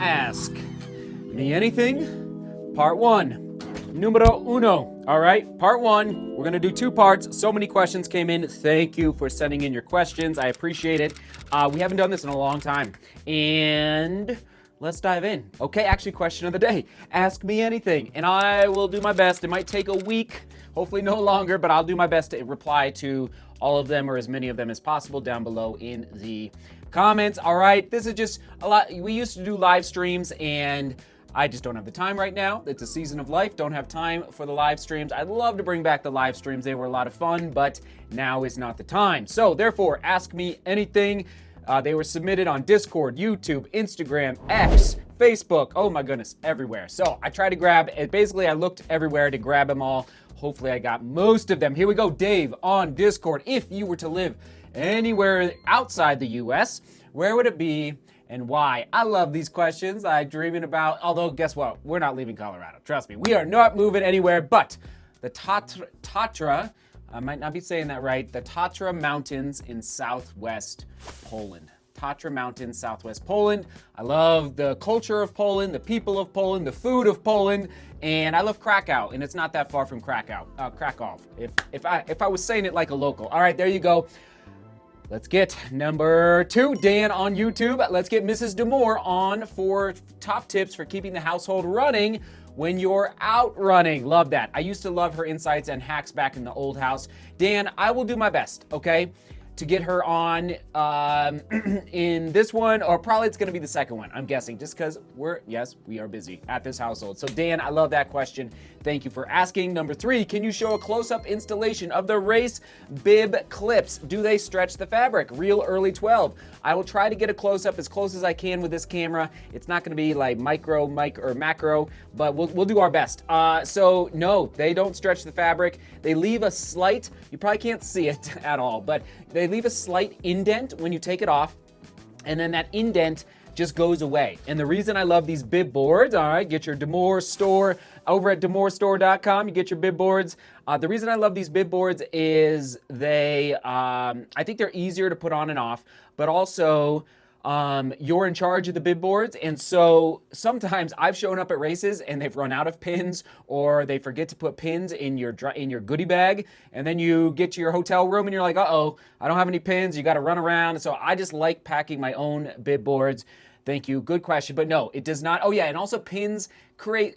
Ask Me Anything, Part 1. Numero uno. All right, Part 1. We're going to do 2 parts. So many questions came in. Thank you for sending in your questions. I appreciate it. We haven't done this in a long time. And let's dive in. Okay, actually, question of the day. Ask me anything, and I will do my best. It might take a week, hopefully no longer, but I'll do my best to reply to all of them or as many of them as possible down below in the comments. All right, this is just a lot. We used to do live streams, and I just don't have the time right now. It's a season of life. Don't have time for the live streams. I'd love to bring back the live streams. They were a lot of fun, but now is not the time. So therefore, ask me anything. They were submitted on Discord, YouTube, Instagram, X, Facebook. Oh my goodness, everywhere. So I tried to grab it. Basically, I looked everywhere to grab them all. Hopefully I got most of them. Here we go, Dave on Discord. If you were to live anywhere outside the US, where would it be and why? I love these questions. I'm dreaming about, although guess what? We're not leaving Colorado. Trust me, we are not moving anywhere, but the Tatra, I might not be saying that right, the Tatra Mountains in southwest Poland. Tatra Mountains, southwest Poland. I love the culture of Poland, the people of Poland, the food of Poland, and I love Krakow, and it's not that far from Krakow. Krakow, if I was saying it like a local. All right, there you go. Let's get number 2, Dan on YouTube. Let's get Mrs. DeMoor on for top tips for keeping the household running when you're out running. Love that. I used to love her insights and hacks back in the old house. Dan, I will do my best, okay, to get her on in this one, or probably it's gonna be the second one, I'm guessing, just because we are busy at this household. So Dan, I love that question. Thank you for asking. Number 3, can you show a close-up installation of the race bib clips? Do they stretch the fabric? Real early 12. I will try to get a close-up as close as I can with this camera. It's not gonna be like macro, but we'll do our best. So no, they don't stretch the fabric. They leave a slight, you probably can't see it at all, but they leave a slight indent when you take it off, and then that indent just goes away. And the reason I love these bib boards, all right, get your DeMoor store over at DeMoorstore.com. You get your bib boards. The reason I love these bib boards is they, I think they're easier to put on and off, but also you're in charge of the bib boards. And so sometimes I've shown up at races and they've run out of pins, or they forget to put pins in your goodie bag. And then you get to your hotel room and you're like, uh-oh, I don't have any pins. You got to run around. So I just like packing my own bib boards. Thank you. Good question. But no, it does not. Oh yeah. And also pins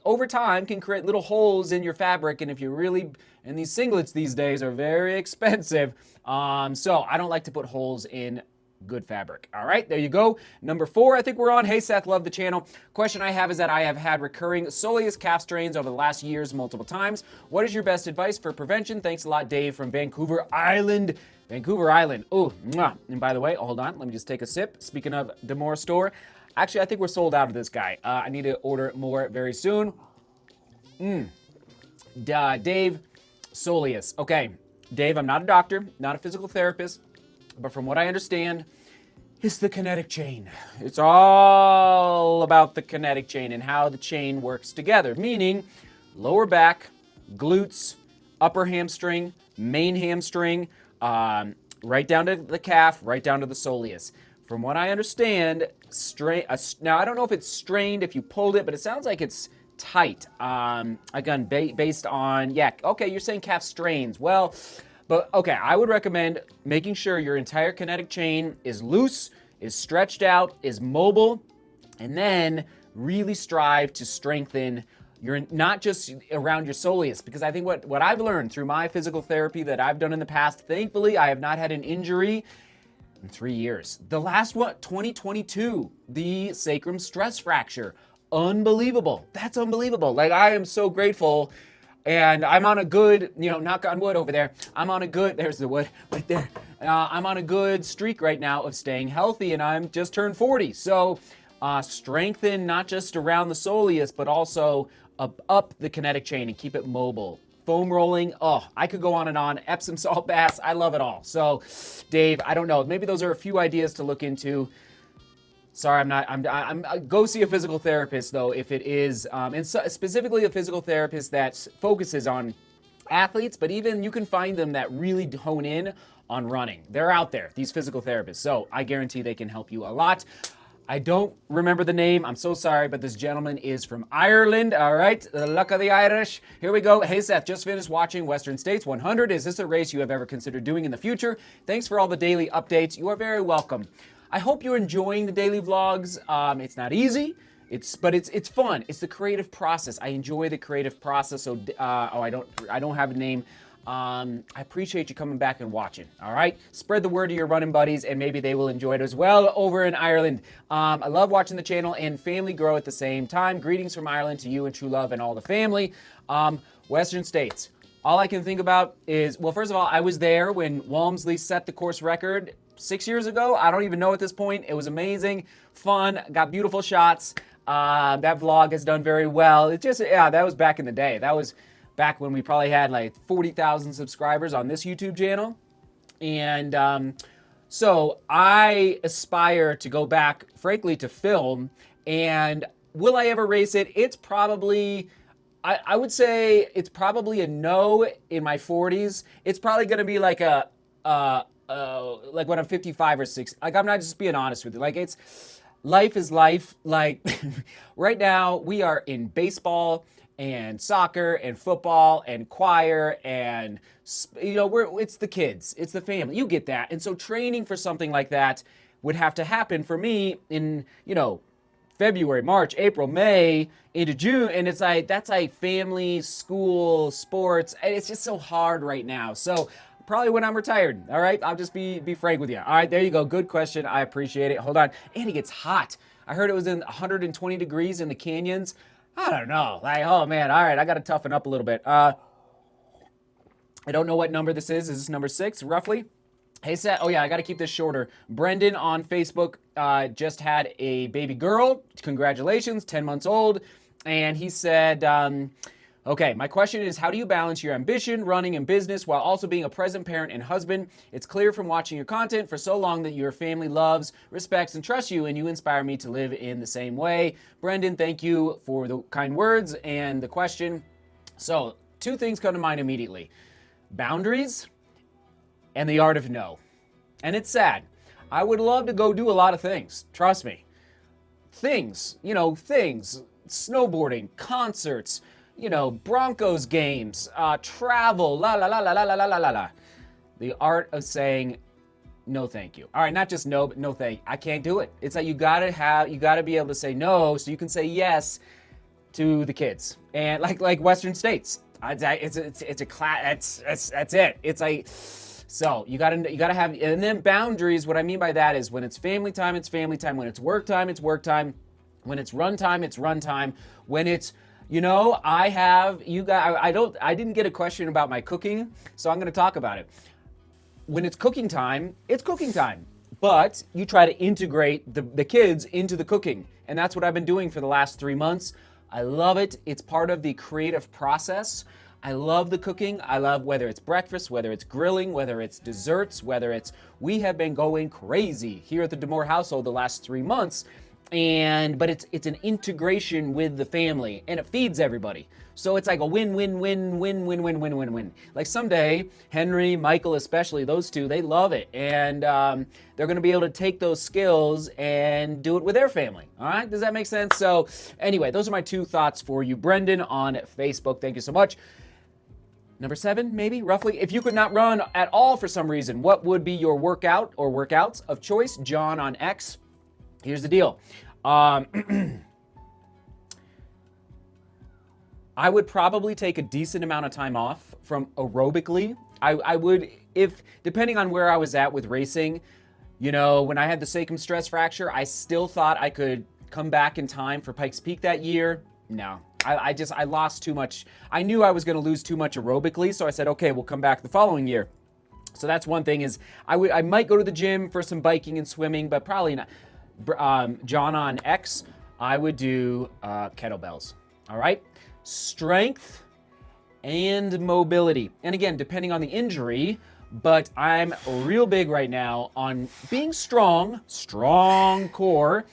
over time can create little holes in your fabric. And if you really, and these singlets these days are very expensive. So I don't like to put holes in good fabric. All right, there you go. Number 4, I think we're on. Hey Seth, love the channel. Question I have is that I have had recurring Soleus calf strains over the last years multiple times. What is your best advice for prevention? Thanks a lot, Dave from Vancouver Island. Vancouver Island. Oh, and by the way, hold on. Let me just take a sip. Speaking of DeMoor store, actually, I think we're sold out of this guy. I need to order more very soon. Dave Soleus. Okay, Dave, I'm not a doctor, not a physical therapist, but from what I understand, it's the kinetic chain. It's all about the kinetic chain and how the chain works together, meaning lower back, glutes, upper hamstring, main hamstring, right down to the calf, right down to the soleus. From what I understand, now I don't know if it's strained if you pulled it, but it sounds like it's tight. Again, based on, okay, you're saying calf strains. Well, but okay, I would recommend making sure your entire kinetic chain is loose, is stretched out, is mobile, and then really strive to strengthen your, not just around your soleus, because I think what I've learned through my physical therapy that I've done in the past, thankfully I have not had an injury in 3 years. The last one, 2022, the sacrum stress fracture. Unbelievable. That's unbelievable. Like, I am so grateful. And I'm on a good, knock on wood over there. I'm on a good, there's the wood right there. I'm on a good streak right now of staying healthy, and I'm just turned 40. So strengthen not just around the soleus, but also up the kinetic chain and keep it mobile. Foam rolling, I could go on and on. Epsom salt baths, I love it all. So Dave, I don't know, maybe those are a few ideas to look into. Sorry, I'm go see a physical therapist though, if it is, and specifically a physical therapist that focuses on athletes, but even you can find them that really hone in on running. They're out there, these physical therapists. So I guarantee they can help you a lot. I don't remember the name. I'm so sorry, but this gentleman is from Ireland. All right, the luck of the Irish. Here we go. Hey, Seth, just finished watching Western States 100. Is this a race you have ever considered doing in the future? Thanks for all the daily updates. You are very welcome. I hope you're enjoying the daily vlogs. It's not easy. But it's fun. It's the creative process. I enjoy the creative process. So, I don't have a name. I appreciate you coming back and watching. All right, spread the word to your running buddies, and maybe they will enjoy it as well over in Ireland. I love watching the channel and family grow at the same time. Greetings from Ireland to you and true love and all the family. Western States. All I can think about is, well, first of all, I was there when Walmsley set the course record 6 years ago. I don't even know at this point. It was amazing, fun, got beautiful shots. That vlog has done very well. It just, yeah, that was back in the day. That was back when we probably had like 40,000 subscribers on this YouTube channel. And so I aspire to go back, frankly, to film. And will I ever race it? It's probably, I would say it's probably a no in my 40s. It's probably going to be like like when I'm 55 or 60. Like, I'm not just being honest with you. Like, life is life. Like right now we are in baseball and soccer and football and choir and, you know, it's the kids, it's the family, you get that. And so training for something like that would have to happen for me in, you know, February, March, April, May, into June. And it's like, that's like family, school, sports. And it's just so hard right now. So probably when I'm retired. All right, I'll just be frank with you. All right, there you go. Good question. I appreciate it. Hold on. And it gets hot. I heard it was in 120 degrees in the canyons. I don't know. Like, oh man. All right, I got to toughen up a little bit. I don't know what number this is. Is this number 6, roughly? Hey, Seth. Oh yeah, I got to keep this shorter. Brendan on Facebook just had a baby girl. Congratulations, 10 months old. And he said, okay, my question is, how do you balance your ambition, running, and business while also being a present parent and husband? It's clear from watching your content for so long that your family loves, respects, and trusts you, and you inspire me to live in the same way. Brendan, thank you for the kind words and the question. So, 2 things come to mind immediately. Boundaries and the art of no. And it's sad. I would love to go do a lot of things. Trust me. Things, snowboarding, concerts, Broncos games, travel, la la la la la la la la la. The art of saying no, thank you. All right, not just no, but no, thank you. I can't do it. It's like you gotta be able to say no, so you can say yes to the kids. And like Western States, it's a class. That's it. It's like, so you gotta have, and then boundaries. What I mean by that is when it's family time, it's family time. When it's work time, it's work time. When it's run time, it's run time. When it's I didn't get a question about my cooking, so I'm going to talk about it. When it's cooking time, it's cooking time. But you try to integrate the kids into the cooking. And that's what I've been doing for the last 3 months. I love it. It's part of the creative process. I love the cooking. I love whether it's breakfast, whether it's grilling, whether it's desserts, we have been going crazy here at the DeMoor household the last 3 months. But it's an integration with the family, and it feeds everybody. So it's like a win. Like someday, Henry, Michael especially, those two, they love it. And they're going to be able to take those skills and do it with their family. All right? Does that make sense? So anyway, those are my 2 thoughts for you. Brendan on Facebook, thank you so much. Number 7, maybe, roughly. If you could not run at all for some reason, what would be your workout or workouts of choice? John on X. Here's the deal. I would probably take a decent amount of time off from aerobically. I would, if depending on where I was at with racing, when I had the sacrum stress fracture, I still thought I could come back in time for Pikes Peak that year. No, I lost too much. I knew I was going to lose too much aerobically, so I said, okay, we'll come back the following year. So that's one thing is I might go to the gym for some biking and swimming, but probably not. John on X, I would do kettlebells. All right, strength and mobility. And again, depending on the injury, but I'm real big right now on being strong core,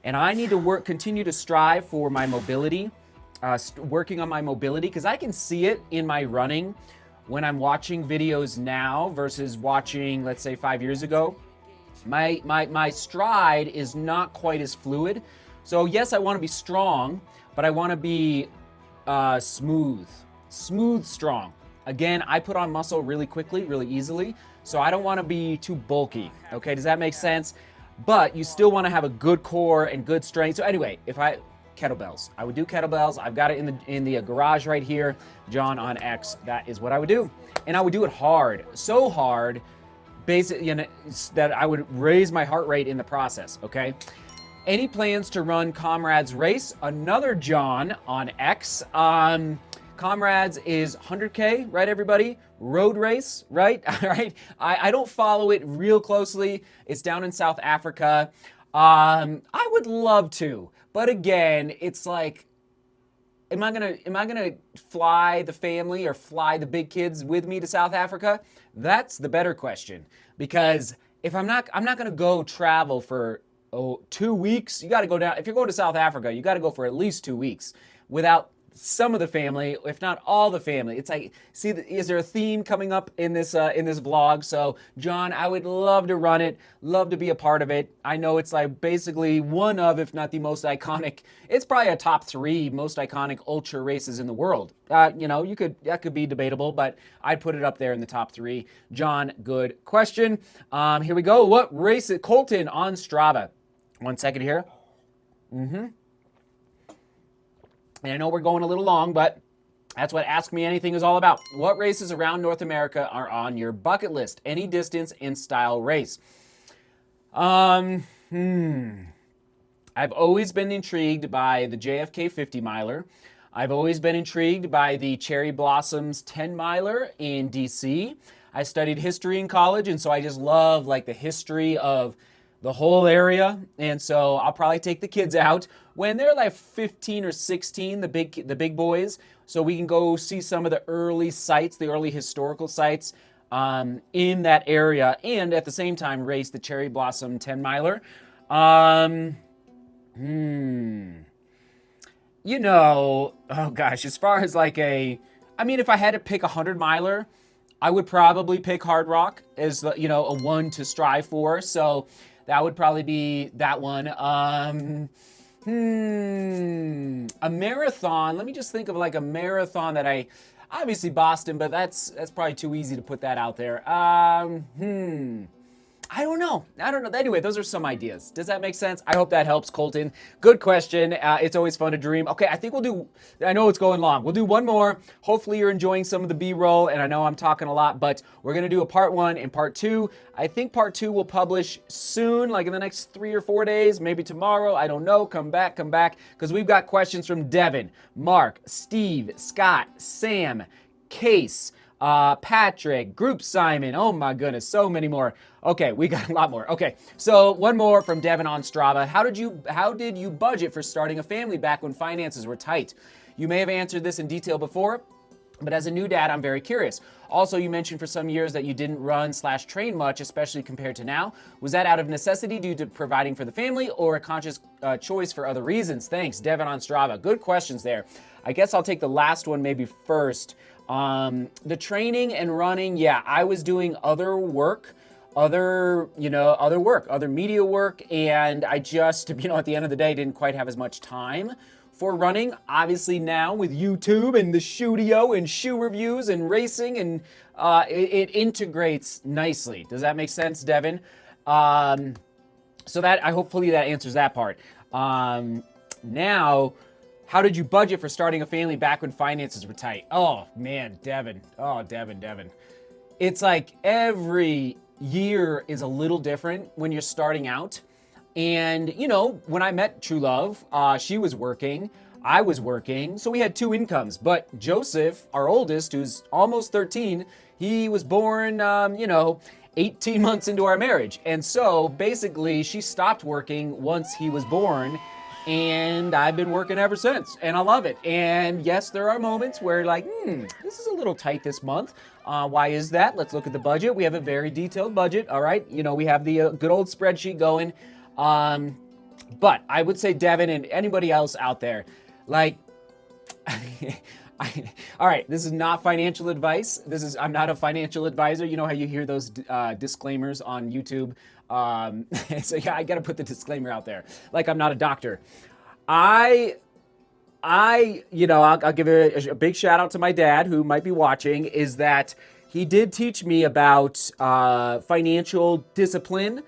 and I need to continue to strive for my mobility, working on my mobility, because I can see it in my running when I'm watching videos now versus watching, let's say, 5 years ago. My stride is not quite as fluid. So yes, I want to be strong, but I want to be smooth, strong. Again, I put on muscle really quickly, really easily, so I don't want to be too bulky. Okay, does that make sense? But you still want to have a good core and good strength. So anyway, kettlebells, I would do kettlebells. I've got it in the garage right here, John on X. That is what I would do, and I would do it hard, so hard, basically, that I would raise my heart rate in the process. Okay. Any plans to run Comrades race? Another John on X. Comrades is 100K, right, everybody? Road race, right? All right. I don't follow it real closely. It's down in South Africa. I would love to, but again, it's like, am I gonna fly the family or fly the big kids with me to South Africa? That's the better question, because if I'm not gonna go travel for 2 weeks. You got to go down. If you're going to South Africa, you got to go for at least 2 weeks without some of the family, if not all the family. It's like, see, is there a theme coming up in this vlog? So, John, I would love to run it, love to be a part of it. I know it's like basically one of, if not the most iconic, it's probably a top 3 most iconic ultra races in the world. That could be debatable, but I'd put it up there in the top 3. John, good question. Here we go. What race is Colton on Strava? 1 second here. And I know we're going a little long, but that's what Ask Me Anything is all about. What races around North America are on your bucket list? Any distance and style race. I've always been intrigued by the JFK 50 miler. I've always been intrigued by the Cherry Blossoms 10 miler in DC. I studied history in college, and so I just love like the history of the whole area, and so I'll probably take the kids out when they're like 15 or 16, the big boys, so we can go see some of the early sites, the early historical sites in that area, and at the same time race the Cherry Blossom 10 miler. Oh gosh, as far as like if I had to pick a 100 miler, I would probably pick Hard Rock as a one to strive for. So that would probably be that one. A marathon. Let me just think of like a marathon that obviously Boston, but that's probably too easy to put that out there. I don't know. Anyway, those are some ideas. Does that make sense? I hope that helps, Colton. Good question. It's always fun to dream. Okay, I think I know it's going long. We'll do one more. Hopefully you're enjoying some of the B-roll, and I know I'm talking a lot, but we're going to do a part 1 and part 2. I think part 2 will publish soon, like in the next 3 or 4 days, maybe tomorrow. I don't know. Come back, because we've got questions from Devin, Mark, Steve, Scott, Sam, Case, Patrick, Group Simon. Oh my goodness, so many more. Okay, we got a lot more. Okay, so one more from Devin on Strava. How did you budget for starting a family back when finances were tight? You may have answered this in detail before, but as a new dad, I'm very curious. Also, you mentioned for some years that you didn't run/train much, especially compared to now. Was that out of necessity due to providing for the family, or a conscious choice for other reasons? Thanks, Devin on Strava. Good questions there. I guess I'll take the last one maybe first. The training and running, yeah, I was doing other work, other media work, and I just, at the end of the day, didn't quite have as much time for running. Obviously now with YouTube and the Studio and shoe reviews and racing, and it integrates nicely. Does that make sense, Devin? So hopefully that answers that part. Now, how did you budget for starting a family back when finances were tight? Oh man, Devin. Oh, Devin. It's like every year is a little different when you're starting out. And, when I met True Love, she was working, I was working, so we had 2 incomes. But Joseph, our oldest, who's almost 13, he was born, 18 months into our marriage. And so basically she stopped working once he was born, and I've been working ever since, and I love it. And yes, there are moments where this is a little tight this month. Why is that? Let's look at the budget. We have a very detailed budget, all right? We have the good old spreadsheet going. But I would say, Devin, and anybody else out there, all right, this is not financial advice. I'm not a financial advisor. You know how you hear those disclaimers on YouTube? So yeah, I got to put the disclaimer out there. Like I'm not a doctor. I'll give a big shout out to my dad who might be watching, is that he did teach me about financial discipline,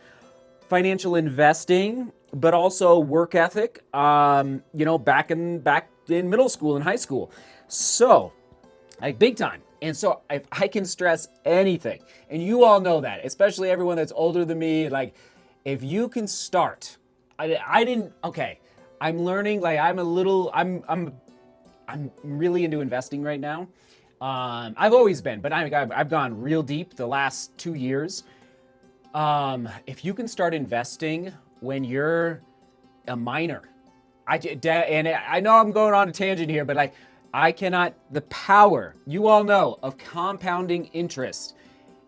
financial investing, but also work ethic, back in middle school and high school. So, like big time. And so if I can stress anything, and you all know that, especially everyone that's older than me, like if you can start, I'm learning, like I'm really into investing right now. I've always been, but I've gone real deep the last 2 years. If you can start investing when you're a minor, and I know I'm going on a tangent here, but the power, you all know, of compounding interest,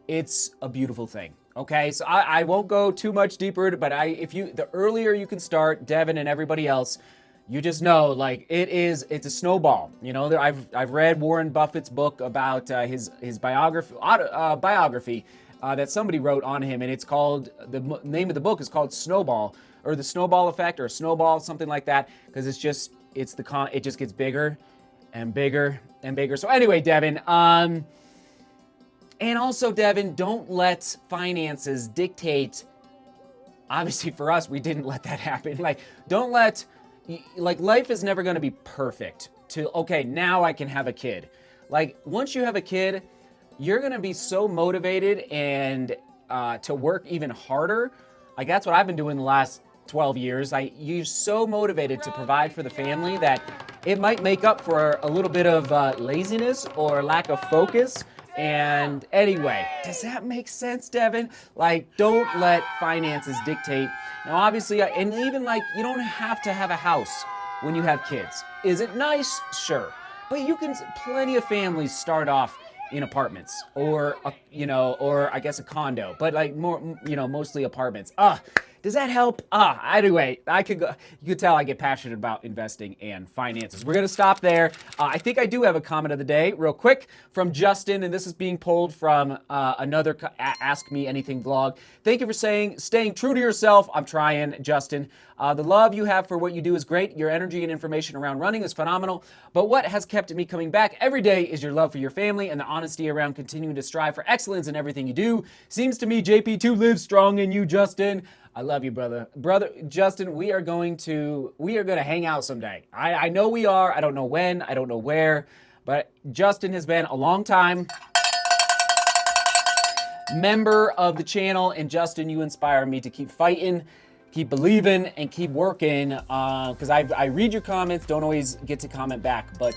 it's a beautiful thing. Okay, so I won't go too much deeper, but the earlier you can start, Devin and everybody else, you just know, like it's a snowball. You know, I've read Warren Buffett's book about his biography that somebody wrote on him, and it's called, the name of the book is called Snowball, or the Snowball Effect, or Snowball, something like that, because it just gets bigger and bigger and bigger. So anyway, Devin, and also, Devin, don't let finances dictate. Obviously, for us, we didn't let that happen. Life is never going to be perfect okay, now I can have a kid. Like, once you have a kid, you're going to be so motivated and to work even harder. Like, that's what I've been doing the last 12 years. You're so motivated to provide for the family that it might make up for a little bit of laziness or lack of focus. And anyway, does that make sense, Devin? Like, don't let finances dictate. Now, obviously, and even you don't have to have a house when you have kids. Is it nice? Sure. But plenty of families start off in apartments or I guess a condo, but mostly apartments. Does that help? Anyway, you could tell I get passionate about investing and finances. We're going to stop there. I think I do have a comment of the day real quick from Justin, and this is being pulled from another Ask Me Anything blog. Thank you for staying true to yourself. I'm trying, Justin. The love you have for what you do is great. Your energy and information around running is phenomenal. But what has kept me coming back every day is your love for your family and the honesty around continuing to strive for excellence in everything you do. Seems to me JP2 lives strong in you, Justin. I love you, brother. Brother Justin, we are going to hang out someday. I know we are. I don't know when. I don't know where. But Justin has been a long time member of the channel. And Justin, you inspire me to keep fighting, keep believing, and keep working. Because I read your comments, don't always get to comment back. But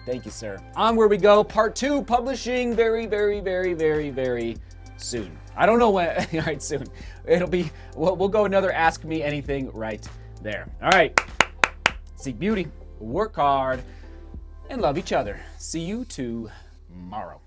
thank you, sir. On where we go. Part 2 publishing very, very, very, very, very soon. I don't know when. All right, soon. We'll go another Ask Me Anything right there. All right. Seek beauty, work hard, and love each other. See you tomorrow.